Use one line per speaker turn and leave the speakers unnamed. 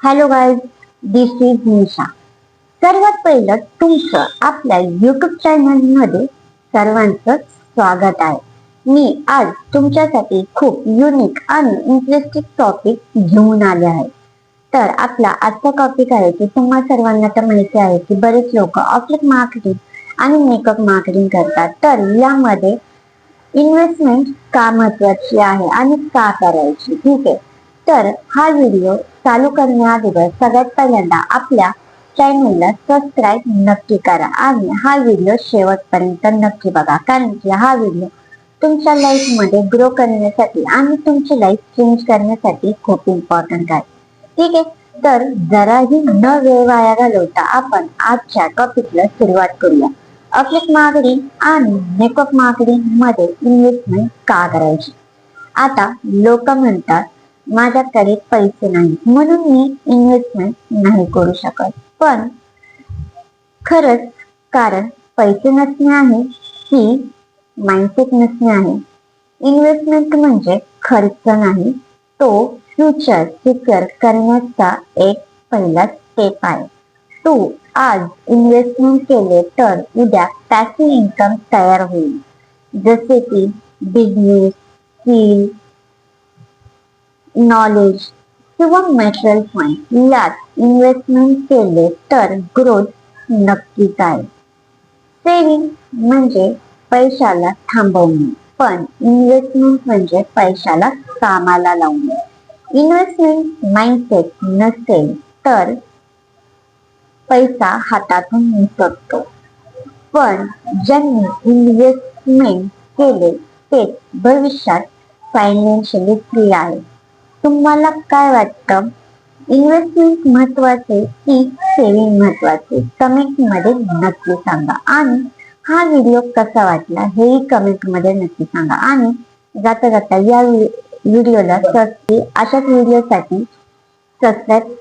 Hello guys, this is निशा. सर्वात पहिलं तुमचं आपल्या युट्यूब चॅनल मध्ये सर्वांचं स्वागत आहे. मी आज तुमच्यासाठी खूप युनिक आणि इंटरेस्टिंग टॉपिक घेऊन आले आहे. तर आपला आजचा टॉपिक आहे की तुम्हा सर्वांना तर माहिती आहे की बरेच लोक ऑफलाईन मार्केटिंग आणि मेकअप मार्केटिंग करतात. तर यामध्ये इन्व्हेस्टमेंट का महत्वाची आहे आणि का करायची, ठीक आहे. तर हा व्हिडिओ चालू करण्याअगोदर सगळ्यात पहिल्यांदा आपल्या चॅनलला सबस्क्राईब नक्की करा आणि हा व्हिडिओ शेवटपर्यंत नक्की बघा, कारण की हा व्हिडिओ तुमच्या लाईफ मध्ये ग्रो करण्यासाठी आणि तुमची लाईफ चेंज करण्यासाठी खूप इम्पॉर्टंट आहे, ठीक आहे. तर जराही न वेळ वाया घालवता आपण आजच्या टॉपिकला सुरुवात करूया. अफिलिएट मार्केटिंग आणि नेटवर्क मार्केटिंग मध्ये इन्व्हेस्टमेंट का करायची. आता लोक म्हणतात माझ्याकडे पैसे नाही म्हणून मी इन्व्हेस्टमेंट नाही करू शकत. पण खरंच कारण पैसे नसणे आहे की माइंडसेट नसणे आहे. इन्व्हेस्टमेंट म्हणजे खर्च नाही, तो फ्युचर सिक्युअर करण्याचा एक पहिला स्टेप आहे. तू आज इन्व्हेस्टमेंट केले तर उद्या पॅसिव्ह इन्कम तयार होईल, जसे की बिझनेस, स्किल, नॉलेज किंवा म्युच्युअल फंड. यात इन्व्हेस्टमेंट केले तर ग्रोथ नक्कीच आहे. सेविंग म्हणजे पैशाला थांबवणे, पण इन्व्हेस्टमेंट म्हणजे पैशाला कामाला लावणे. इन्व्हेस्टमेंट माइंडसेट नसेल तर पैसा हातातून निसटतो, पण ज्यांनी इन्व्हेस्टमेंट केले ते भविष्यात फायनान्शियली फ्री आहे. तुम्हाला काय वाटतं, इन्व्हेस्टमेंट महत्वाचे की सेविंग महत्वाचे? कमेंट मध्ये नक्की सांगा आणि हा व्हिडिओ कसा वाटला हेही कमेंट मध्ये नक्की सांगा. आणि जाता जाता या व्हिडिओला अशाच व्हिडिओसाठी सबस्क्राईब